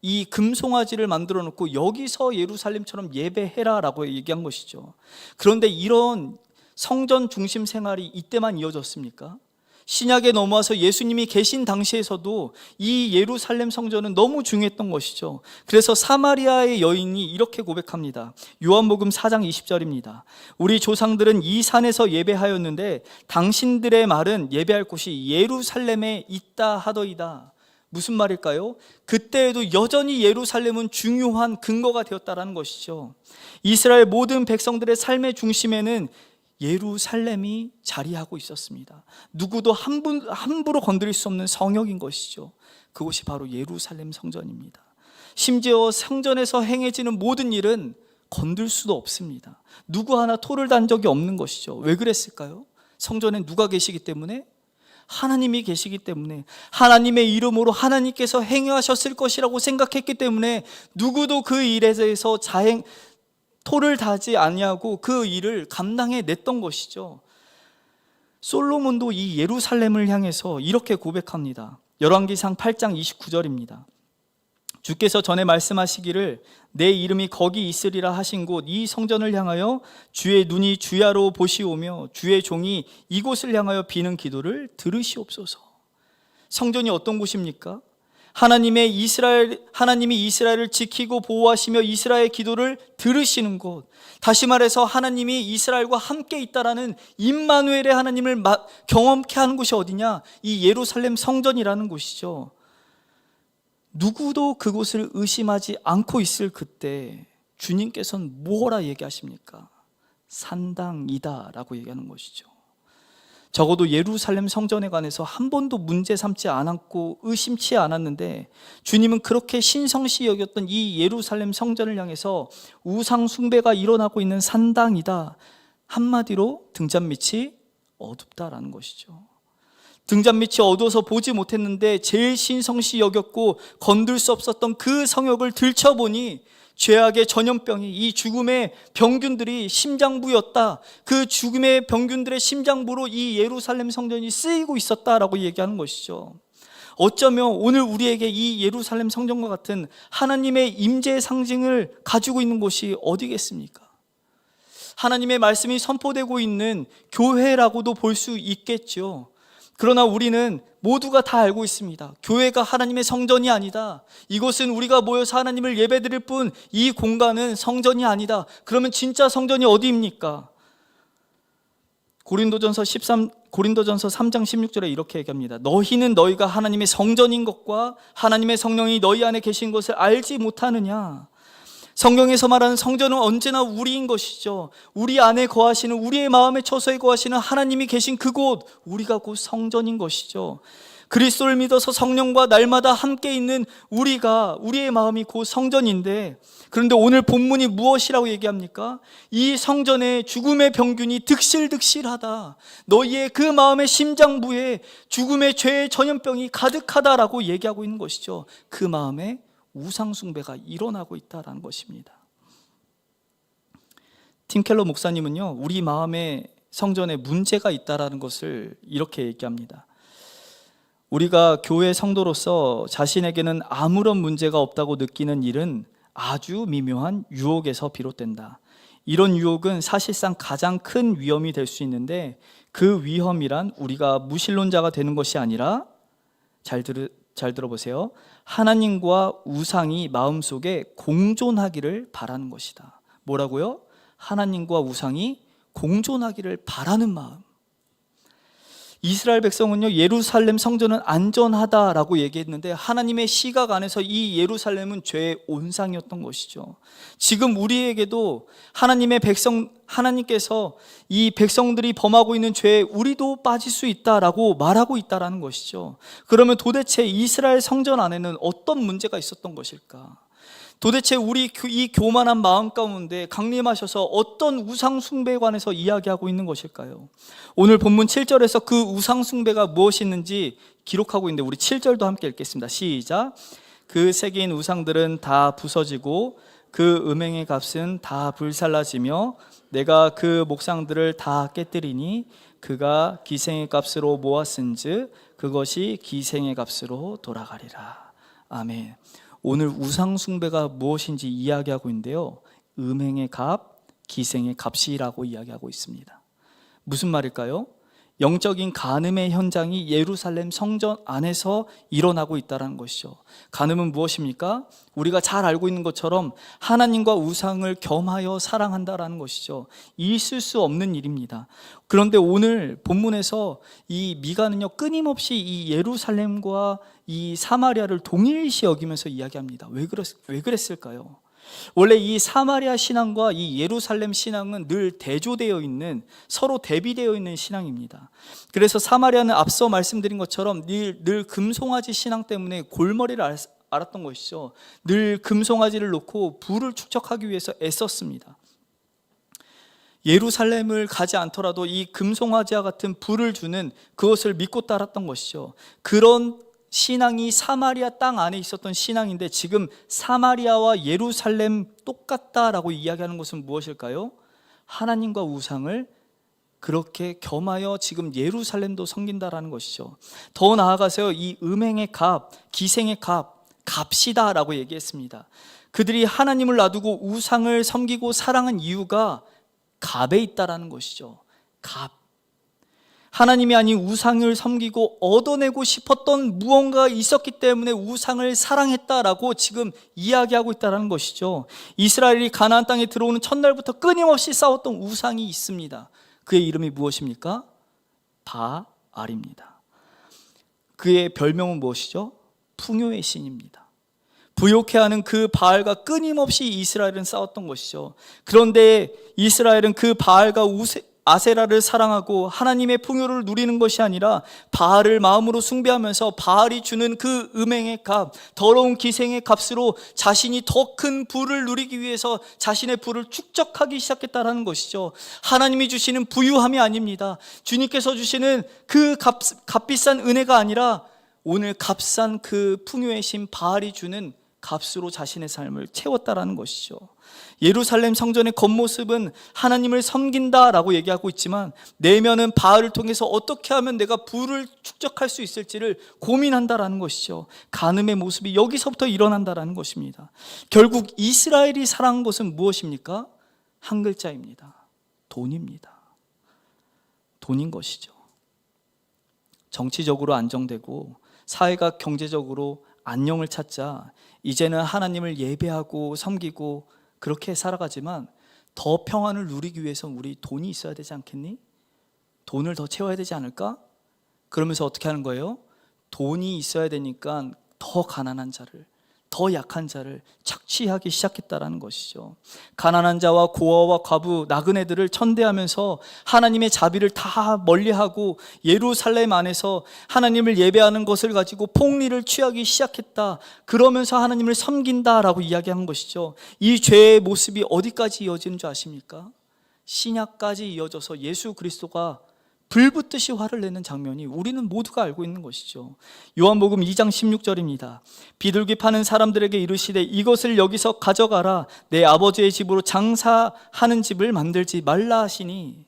이 금송아지를 만들어 놓고 여기서 예루살렘처럼 예배해라라고 얘기한 것이죠. 그런데 이런 성전 중심 생활이 이때만 이어졌습니까? 신약에 넘어와서 예수님이 계신 당시에서도 이 예루살렘 성전은 너무 중요했던 것이죠. 그래서 사마리아의 여인이 이렇게 고백합니다. 요한복음 4장 20절입니다. 우리 조상들은 이 산에서 예배하였는데 당신들의 말은 예배할 곳이 예루살렘에 있다 하더이다. 무슨 말일까요? 그때에도 여전히 예루살렘은 중요한 근거가 되었다라는 것이죠. 이스라엘 모든 백성들의 삶의 중심에는 예루살렘이 자리하고 있었습니다. 누구도 함부로 건드릴 수 없는 성역인 것이죠. 그곳이 바로 예루살렘 성전입니다. 심지어 성전에서 행해지는 모든 일은 건들 수도 없습니다. 누구 하나 토를 단 적이 없는 것이죠. 왜 그랬을까요? 성전에 누가 계시기 때문에? 하나님이 계시기 때문에, 하나님의 이름으로 하나님께서 행하셨을 것이라고 생각했기 때문에 누구도 그 일에 대해서 토를 다지 아니하고 그 일을 감당해 냈던 것이죠. 솔로몬도 이 예루살렘을 향해서 이렇게 고백합니다. 열왕기상 8장 29절입니다. 주께서 전에 말씀하시기를 내 이름이 거기 있으리라 하신 곳 이 성전을 향하여 주의 눈이 주야로 보시오며 주의 종이 이곳을 향하여 비는 기도를 들으시옵소서. 성전이 어떤 곳입니까? 하나님이 이스라엘을 지키고 보호하시며 이스라엘의 기도를 들으시는 곳. 다시 말해서 하나님이 이스라엘과 함께 있다라는 임마누엘의 하나님을 경험케 하는 곳이 어디냐? 이 예루살렘 성전이라는 곳이죠. 누구도 그곳을 의심하지 않고 있을 그때 주님께서는 뭐라 얘기하십니까? 산당이다 라고 얘기하는 것이죠. 적어도 예루살렘 성전에 관해서 한 번도 문제 삼지 않았고 의심치 않았는데 주님은 그렇게 신성시 여겼던 이 예루살렘 성전을 향해서 우상 숭배가 일어나고 있는 산당이다, 한마디로 등잔밑이 어둡다라는 것이죠. 등잔밑이 어두워서 보지 못했는데 제일 신성시 여겼고 건들 수 없었던 그 성역을 들춰보니 죄악의 전염병이, 이 죽음의 병균들이 심장부였다. 그 죽음의 병균들의 심장부로 이 예루살렘 성전이 쓰이고 있었다라고 얘기하는 것이죠. 어쩌면 오늘 우리에게 이 예루살렘 성전과 같은 하나님의 임재의 상징을 가지고 있는 곳이 어디겠습니까? 하나님의 말씀이 선포되고 있는 교회라고도 볼 수 있겠죠. 그러나 우리는 모두가 다 알고 있습니다. 교회가 하나님의 성전이 아니다. 이곳은 우리가 모여서 하나님을 예배드릴 뿐 이 공간은 성전이 아니다. 그러면 진짜 성전이 어디입니까? 고린도전서 3장 16절에 이렇게 얘기합니다. 너희는 너희가 하나님의 성전인 것과 하나님의 성령이 너희 안에 계신 것을 알지 못하느냐. 성경에서 말하는 성전은 언제나 우리인 것이죠. 우리 안에 거하시는, 우리의 마음의 처소에 거하시는 하나님이 계신 그곳, 우리가 곧 성전인 것이죠. 그리스도를 믿어서 성령과 날마다 함께 있는 우리의 마음이 곧 성전인데, 그런데 오늘 본문이 무엇이라고 얘기합니까? 이 성전에 죽음의 병균이 득실득실하다. 너희의 그 마음의 심장부에 죽음의 죄의 전염병이 가득하다라고 얘기하고 있는 것이죠. 그 마음에 우상숭배가 일어나고 있다는 것입니다. 팀 켈러 목사님은요, 우리 마음의 성전에 문제가 있다는 것을 이렇게 얘기합니다. 우리가 교회 성도로서 자신에게는 아무런 문제가 없다고 느끼는 일은 아주 미묘한 유혹에서 비롯된다. 이런 유혹은 사실상 가장 큰 위험이 될 수 있는데, 그 위험이란 우리가 무신론자가 되는 것이 아니라, 잘 들어보세요. 하나님과 우상이 마음속에 공존하기를 바라는 것이다. 뭐라고요? 하나님과 우상이 공존하기를 바라는 마음. 이스라엘 백성은요, 예루살렘 성전은 안전하다라고 얘기했는데 하나님의 시각 안에서 이 예루살렘은 죄의 온상이었던 것이죠. 지금 우리에게도 하나님께서 이 백성들이 범하고 있는 죄에 우리도 빠질 수 있다라고 말하고 있다라는 것이죠. 그러면 도대체 이스라엘 성전 안에는 어떤 문제가 있었던 것일까? 도대체 우리 이 교만한 마음 가운데 강림하셔서 어떤 우상숭배에 관해서 이야기하고 있는 것일까요? 오늘 본문 7절에서 그 우상숭배가 무엇이었는지 기록하고 있는데, 우리 7절도 함께 읽겠습니다. 시작. 그 새긴 우상들은 다 부서지고 그 음행의 값은 다 불살라지며 내가 그 목상들을 다 깨뜨리니 그가 기생의 값으로 모았은즉 그것이 기생의 값으로 돌아가리라. 아멘. 오늘 우상숭배가 무엇인지 이야기하고 있는데요, 음행의 값, 기생의 값이라고 이야기하고 있습니다. 무슨 말일까요? 영적인 간음의 현장이 예루살렘 성전 안에서 일어나고 있다는 것이죠. 간음은 무엇입니까? 우리가 잘 알고 있는 것처럼 하나님과 우상을 겸하여 사랑한다는 것이죠. 있을 수 없는 일입니다. 그런데 오늘 본문에서 이 미가는요, 끊임없이 이 예루살렘과 이 사마리아를 동일시 여기면서 이야기합니다. 왜 그랬을까요? 원래 이 사마리아 신앙과 이 예루살렘 신앙은 늘 대조되어 있는, 서로 대비되어 있는 신앙입니다. 그래서 사마리아는 앞서 말씀드린 것처럼 늘 금송아지 신앙 때문에 골머리를 앓았던 것이죠. 늘 금송아지를 놓고 부를 축적하기 위해서 애썼습니다. 예루살렘을 가지 않더라도 이 금송아지와 같은 부를 주는 그것을 믿고 따랐던 것이죠. 그런 신앙이 사마리아 땅 안에 있었던 신앙인데, 지금 사마리아와 예루살렘 똑같다라고 이야기하는 것은 무엇일까요? 하나님과 우상을 그렇게 겸하여 지금 예루살렘도 섬긴다라는 것이죠. 더 나아가서요, 이 음행의 값, 기생의 값이다라고 얘기했습니다. 그들이 하나님을 놔두고 우상을 섬기고 사랑한 이유가 값에 있다라는 것이죠. 값. 하나님이 아닌 우상을 섬기고 얻어내고 싶었던 무언가가 있었기 때문에 우상을 사랑했다라고 지금 이야기하고 있다는 것이죠. 이스라엘이 가나안 땅에 들어오는 첫날부터 끊임없이 싸웠던 우상이 있습니다. 그의 이름이 무엇입니까? 바알입니다. 그의 별명은 무엇이죠? 풍요의 신입니다. 부욕해하는 그 바알과 끊임없이 이스라엘은 싸웠던 것이죠. 그런데 이스라엘은 그 바알과 아세라를 사랑하고 하나님의 풍요를 누리는 것이 아니라 바알을 마음으로 숭배하면서 바알이 주는 그 음행의 값, 더러운 기생의 값으로 자신이 더 큰 부를 누리기 위해서 자신의 부를 축적하기 시작했다는 것이죠. 하나님이 주시는 부유함이 아닙니다. 주님께서 주시는 그 값비싼 은혜가 아니라 오늘 값싼 그 풍요의 신 바알이 주는 값으로 자신의 삶을 채웠다라는 것이죠. 예루살렘 성전의 겉모습은 하나님을 섬긴다라고 얘기하고 있지만 내면은 바알을 통해서 어떻게 하면 내가 부를 축적할 수 있을지를 고민한다라는 것이죠. 간음의 모습이 여기서부터 일어난다라는 것입니다. 결국 이스라엘이 사랑한 것은 무엇입니까? 한 글자입니다. 돈입니다. 돈인 것이죠. 정치적으로 안정되고 사회가 경제적으로 안녕을 찾자 이제는 하나님을 예배하고 섬기고 그렇게 살아가지만 더 평안을 누리기 위해서는 우리 돈이 있어야 되지 않겠니? 돈을 더 채워야 되지 않을까? 그러면서 어떻게 하는 거예요? 돈이 있어야 되니까 더 가난한 자를, 더 약한 자를 착취하기 시작했다라는 것이죠. 가난한 자와 고아와 과부, 나그네들을 천대하면서 하나님의 자비를 다 멀리하고 예루살렘 안에서 하나님을 예배하는 것을 가지고 폭리를 취하기 시작했다. 그러면서 하나님을 섬긴다라고 이야기한 것이죠. 이 죄의 모습이 어디까지 이어지는 줄 아십니까? 신약까지 이어져서 예수 그리스도가 불붙듯이 화를 내는 장면이 우리는 모두가 알고 있는 것이죠. 요한복음 2장 16절입니다. 비둘기 파는 사람들에게 이르시되 이것을 여기서 가져가라. 내 아버지의 집으로 장사하는 집을 만들지 말라 하시니,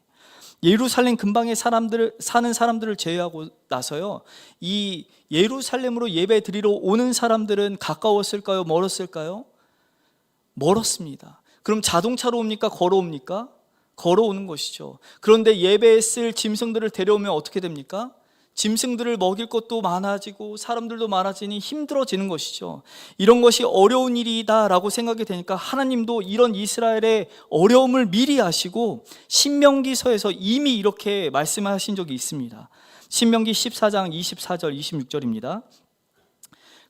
예루살렘 근방에 사는 사람들을 제외하고 나서요, 이 예루살렘으로 예배 드리러 오는 사람들은 가까웠을까요? 멀었을까요? 멀었습니다. 그럼 자동차로 옵니까? 걸어옵니까? 걸어오는 것이죠. 그런데 예배에 쓸 짐승들을 데려오면 어떻게 됩니까? 짐승들을 먹일 것도 많아지고 사람들도 많아지니 힘들어지는 것이죠. 이런 것이 어려운 일이다라고 생각이 되니까 하나님도 이런 이스라엘의 어려움을 미리 아시고 신명기서에서 이미 이렇게 말씀하신 적이 있습니다. 신명기 14장 24절 26절입니다.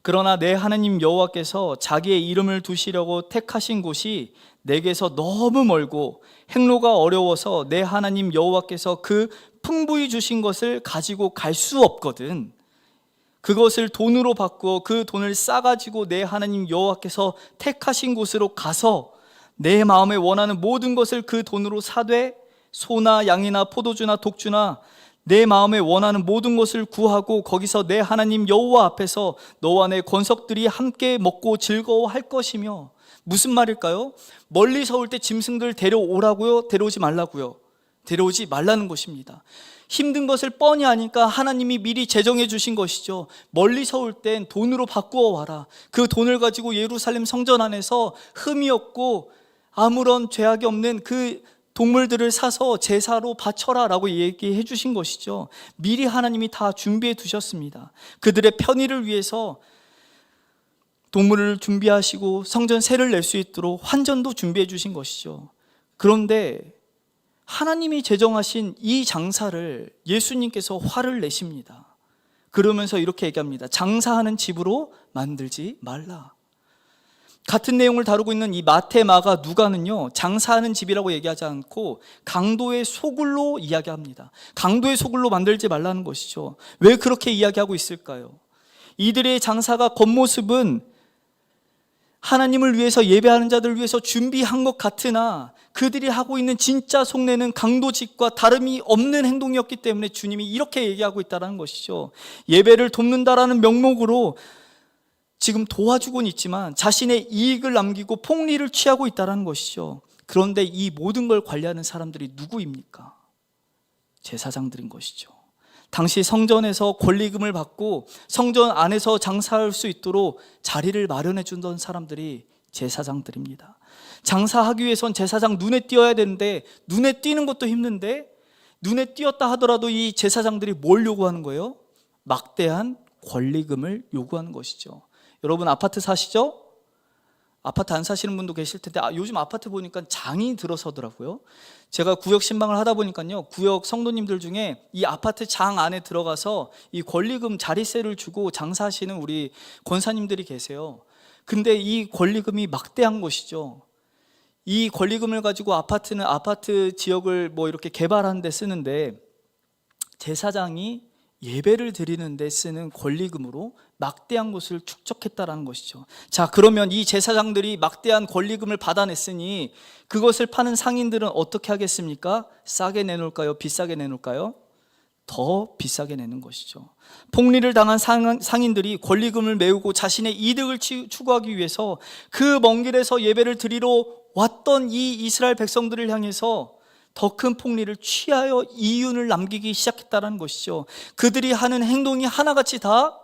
그러나 내 하나님 여호와께서 자기의 이름을 두시려고 택하신 곳이 내게서 너무 멀고 행로가 어려워서 내 하나님 여호와께서 그 풍부히 주신 것을 가지고 갈 수 없거든. 그것을 돈으로 바꾸어 그 돈을 싸가지고 내 하나님 여호와께서 택하신 곳으로 가서 내 마음에 원하는 모든 것을 그 돈으로 사되 소나 양이나 포도주나 독주나 내 마음에 원하는 모든 것을 구하고 거기서 내 하나님 여호와 앞에서 너와 내 권속들이 함께 먹고 즐거워할 것이며. 무슨 말일까요? 멀리서 올 때 짐승들 데려오라고요? 데려오지 말라고요? 데려오지 말라는 것입니다. 힘든 것을 뻔히 아니까 하나님이 미리 제정해 주신 것이죠. 멀리서 올 땐 돈으로 바꾸어 와라. 그 돈을 가지고 예루살렘 성전 안에서 흠이 없고 아무런 죄악이 없는 그 동물들을 사서 제사로 바쳐라 라고 얘기해 주신 것이죠. 미리 하나님이 다 준비해 두셨습니다. 그들의 편의를 위해서 동물을 준비하시고 성전 세를 낼 수 있도록 환전도 준비해 주신 것이죠. 그런데 하나님이 제정하신 이 장사를 예수님께서 화를 내십니다. 그러면서 이렇게 얘기합니다. 장사하는 집으로 만들지 말라. 같은 내용을 다루고 있는 이 마태, 마가, 누가는요, 장사하는 집이라고 얘기하지 않고 강도의 소굴로 이야기합니다. 강도의 소굴로 만들지 말라는 것이죠. 왜 그렇게 이야기하고 있을까요? 이들의 장사가 겉모습은 하나님을 위해서 예배하는 자들을 위해서 준비한 것 같으나 그들이 하고 있는 진짜 속내는 강도짓과 다름이 없는 행동이었기 때문에 주님이 이렇게 얘기하고 있다는 것이죠. 예배를 돕는다라는 명목으로 지금 도와주고는 있지만 자신의 이익을 남기고 폭리를 취하고 있다는 것이죠. 그런데 이 모든 걸 관리하는 사람들이 누구입니까? 제사장들인 것이죠. 당시 성전에서 권리금을 받고 성전 안에서 장사할 수 있도록 자리를 마련해 주던 사람들이 제사장들입니다. 장사하기 위해선 제사장 눈에 띄어야 되는데 눈에 띄는 것도 힘든데 눈에 띄었다 하더라도 이 제사장들이 뭘 요구하는 거예요? 막대한 권리금을 요구하는 것이죠. 여러분 아파트 사시죠? 아파트 안 사시는 분도 계실 텐데 요즘 아파트 보니까 장이 들어서더라고요. 제가 구역 신방을 하다 보니까요, 구역 성도님들 중에 이 아파트 장 안에 들어가서 이 권리금 자리세를 주고 장사하시는 우리 권사님들이 계세요. 근데 이 권리금이 막대한 것이죠. 이 권리금을 가지고 아파트는 아파트 지역을 뭐 이렇게 개발하는 데 쓰는데 제사장이 예배를 드리는 데 쓰는 권리금으로 막대한 것을 축적했다라는 것이죠. 자, 그러면 이 제사장들이 막대한 권리금을 받아냈으니 그것을 파는 상인들은 어떻게 하겠습니까? 싸게 내놓을까요? 비싸게 내놓을까요? 더 비싸게 내는 것이죠. 폭리를 당한 상인들이 권리금을 메우고 자신의 이득을 추구하기 위해서 그 먼 길에서 예배를 드리러 왔던 이 이스라엘 백성들을 향해서 더 큰 폭리를 취하여 이윤을 남기기 시작했다는 것이죠. 그들이 하는 행동이 하나같이 다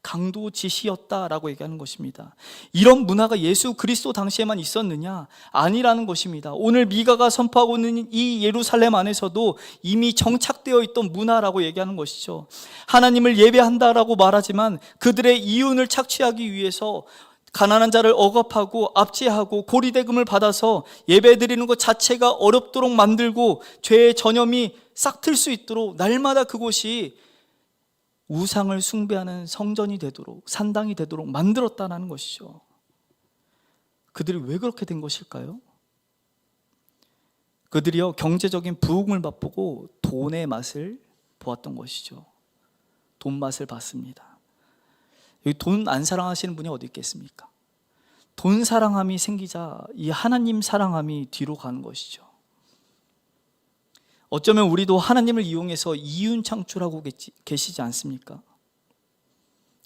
강도짓이었다라고 얘기하는 것입니다. 이런 문화가 예수 그리스도 당시에만 있었느냐? 아니라는 것입니다. 오늘 미가가 선포하고 있는 이 예루살렘 안에서도 이미 정착되어 있던 문화라고 얘기하는 것이죠. 하나님을 예배한다라고 말하지만 그들의 이윤을 착취하기 위해서 가난한 자를 억압하고 압제하고 고리대금을 받아서 예배드리는 것 자체가 어렵도록 만들고 죄의 전염이 싹틀 수 있도록 날마다 그곳이 우상을 숭배하는 성전이 되도록, 산당이 되도록 만들었다는 것이죠. 그들이 왜 그렇게 된 것일까요? 그들이요, 경제적인 부흥을 맛보고 돈의 맛을 보았던 것이죠. 돈 맛을 봤습니다. 여기 돈 안 사랑하시는 분이 어디 있겠습니까? 돈 사랑함이 생기자 이 하나님 사랑함이 뒤로 가는 것이죠. 어쩌면 우리도 하나님을 이용해서 이윤 창출하고 계시지 않습니까?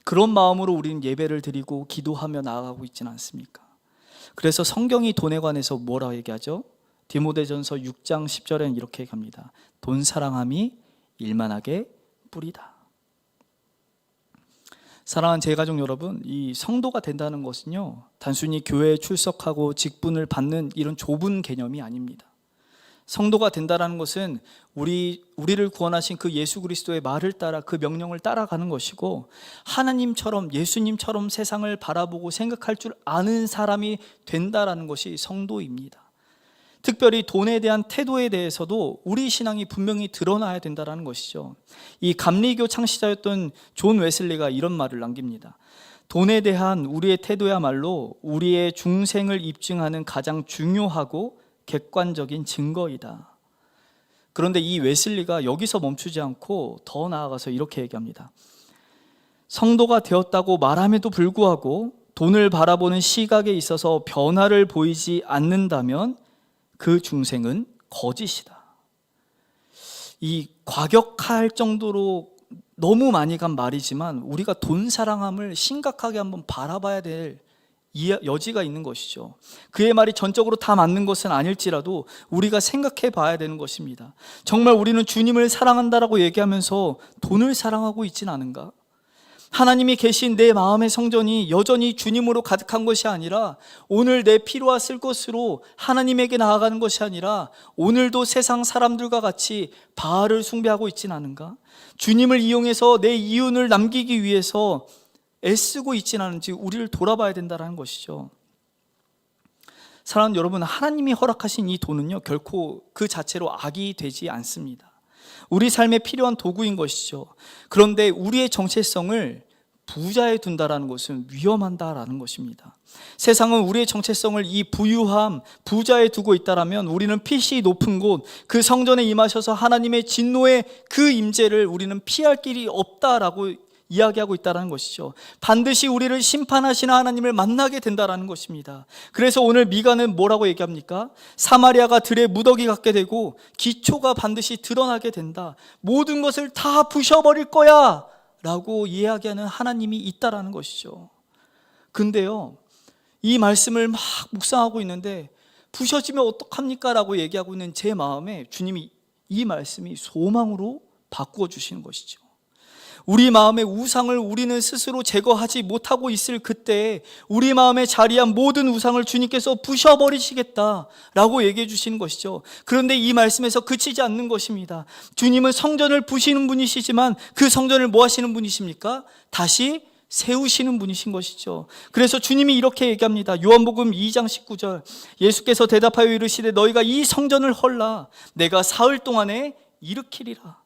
그런 마음으로 우리는 예배를 드리고 기도하며 나아가고 있지는 않습니까? 그래서 성경이 돈에 관해서 뭐라고 얘기하죠? 디모데전서 6장 10절에는 이렇게 얘기합니다. 돈 사랑함이 일만하게 뿌리다. 사랑하는 제가족 여러분, 이 성도가 된다는 것은요, 단순히 교회에 출석하고 직분을 받는 이런 좁은 개념이 아닙니다. 성도가 된다는 것은 우리를 구원하신 그 예수 그리스도의 말을 따라 그 명령을 따라가는 것이고, 하나님처럼 예수님처럼 세상을 바라보고 생각할 줄 아는 사람이 된다는 것이 성도입니다. 특별히 돈에 대한 태도에 대해서도 우리 신앙이 분명히 드러나야 된다는 것이죠. 이 감리교 창시자였던 존 웨슬리가 이런 말을 남깁니다. 돈에 대한 우리의 태도야말로 우리의 중생을 입증하는 가장 중요하고 객관적인 증거이다. 그런데 이 웨슬리가 여기서 멈추지 않고 더 나아가서 이렇게 얘기합니다. 성도가 되었다고 말함에도 불구하고 돈을 바라보는 시각에 있어서 변화를 보이지 않는다면 그 중생은 거짓이다. 이 과격할 정도로 너무 많이 간 말이지만 우리가 돈 사랑함을 심각하게 한번 바라봐야 될 여지가 있는 것이죠. 그의 말이 전적으로 다 맞는 것은 아닐지라도 우리가 생각해 봐야 되는 것입니다. 정말 우리는 주님을 사랑한다라고 얘기하면서 돈을 사랑하고 있진 않은가? 하나님이 계신 내 마음의 성전이 여전히 주님으로 가득한 것이 아니라 오늘 내 필요와 쓸 것으로 하나님에게 나아가는 것이 아니라 오늘도 세상 사람들과 같이 바알을 숭배하고 있진 않은가? 주님을 이용해서 내 이윤을 남기기 위해서 애쓰고 있진 않은지 우리를 돌아봐야 된다는 것이죠. 사랑하는 여러분, 하나님이 허락하신 이 돈은요, 결코 그 자체로 악이 되지 않습니다. 우리 삶에 필요한 도구인 것이죠. 그런데 우리의 정체성을 부자에 둔다라는 것은 위험한다라는 것입니다. 세상은 우리의 정체성을 이 부유함, 부자에 두고 있다라면 우리는 필시 높은 곳, 그 성전에 임하셔서 하나님의 진노의 그 임재를 우리는 피할 길이 없다라고 이야기하고 있다는 것이죠. 반드시 우리를 심판하시는 하나님을 만나게 된다는 것입니다. 그래서 오늘 미가는 뭐라고 얘기합니까? 사마리아가 들의 무더기 같게 되고 기초가 반드시 드러나게 된다. 모든 것을 다 부셔버릴 거야 라고 이야기하는 하나님이 있다는 것이죠. 근데요, 이 말씀을 막 묵상하고 있는데 부셔지면 어떡합니까? 라고 얘기하고 있는 제 마음에 주님이 이 말씀이 소망으로 바꾸어 주시는 것이죠. 우리 마음의 우상을 우리는 스스로 제거하지 못하고 있을 그때 우리 마음에 자리한 모든 우상을 주님께서 부셔버리시겠다라고 얘기해 주시는 것이죠. 그런데 이 말씀에서 그치지 않는 것입니다. 주님은 성전을 부시는 분이시지만 그 성전을 뭐 하시는 분이십니까? 다시 세우시는 분이신 것이죠. 그래서 주님이 이렇게 얘기합니다. 요한복음 2장 19절, 예수께서 대답하여 이르시되 너희가 이 성전을 헐라 내가 사흘 동안에 일으키리라.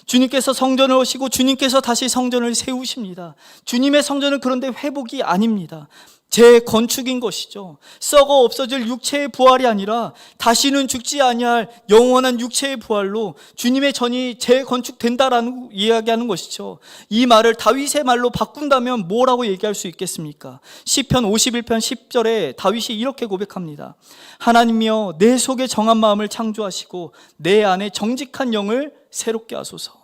주님께서 성전을 오시고 주님께서 다시 성전을 세우십니다. 주님의 성전은 그런데 회복이 아닙니다. 재건축인 것이죠. 썩어 없어질 육체의 부활이 아니라 다시는 죽지 아니할 영원한 육체의 부활로 주님의 전이 재건축된다라는 이야기하는 것이죠. 이 말을 다윗의 말로 바꾼다면 뭐라고 얘기할 수 있겠습니까? 시편 51편 10절에 다윗이 이렇게 고백합니다. 하나님이여 내 속에 정한 마음을 창조하시고 내 안에 정직한 영을 새롭게 하소서.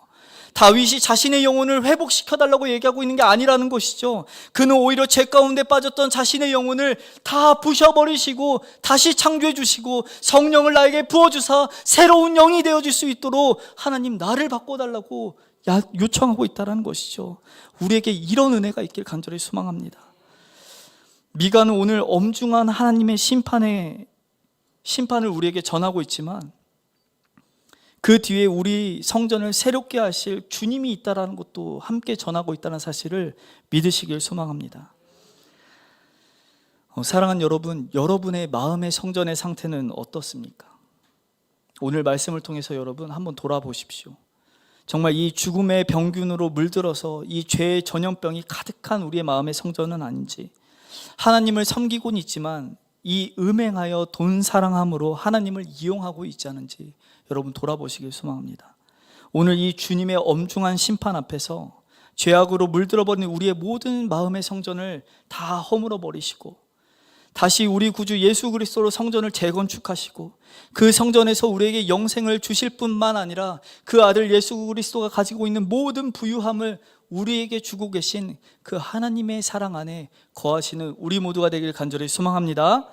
다윗이 자신의 영혼을 회복시켜달라고 얘기하고 있는 게 아니라는 것이죠. 그는 오히려 죄 가운데 빠졌던 자신의 영혼을 다 부셔버리시고 다시 창조해 주시고 성령을 나에게 부어주사 새로운 영이 되어질 수 있도록 하나님 나를 바꿔달라고 요청하고 있다는 것이죠. 우리에게 이런 은혜가 있길 간절히 소망합니다. 미가는 오늘 엄중한 하나님의 심판을 우리에게 전하고 있지만 그 뒤에 우리 성전을 새롭게 하실 주님이 있다는 것도 함께 전하고 있다는 사실을 믿으시길 소망합니다. 사랑하는 여러분, 여러분의 마음의 성전의 상태는 어떻습니까? 오늘 말씀을 통해서 여러분 한번 돌아보십시오. 정말 이 죽음의 병균으로 물들어서 이 죄의 전염병이 가득한 우리의 마음의 성전은 아닌지, 하나님을 섬기고는 있지만 이 음행하여 돈 사랑함으로 하나님을 이용하고 있지 않은지 여러분 돌아보시길 소망합니다. 오늘 이 주님의 엄중한 심판 앞에서 죄악으로 물들어버린 우리의 모든 마음의 성전을 다 허물어 버리시고 다시 우리 구주 예수 그리스도로 성전을 재건축하시고 그 성전에서 우리에게 영생을 주실 뿐만 아니라 그 아들 예수 그리스도가 가지고 있는 모든 부유함을 우리에게 주고 계신 그 하나님의 사랑 안에 거하시는 우리 모두가 되길 간절히 소망합니다.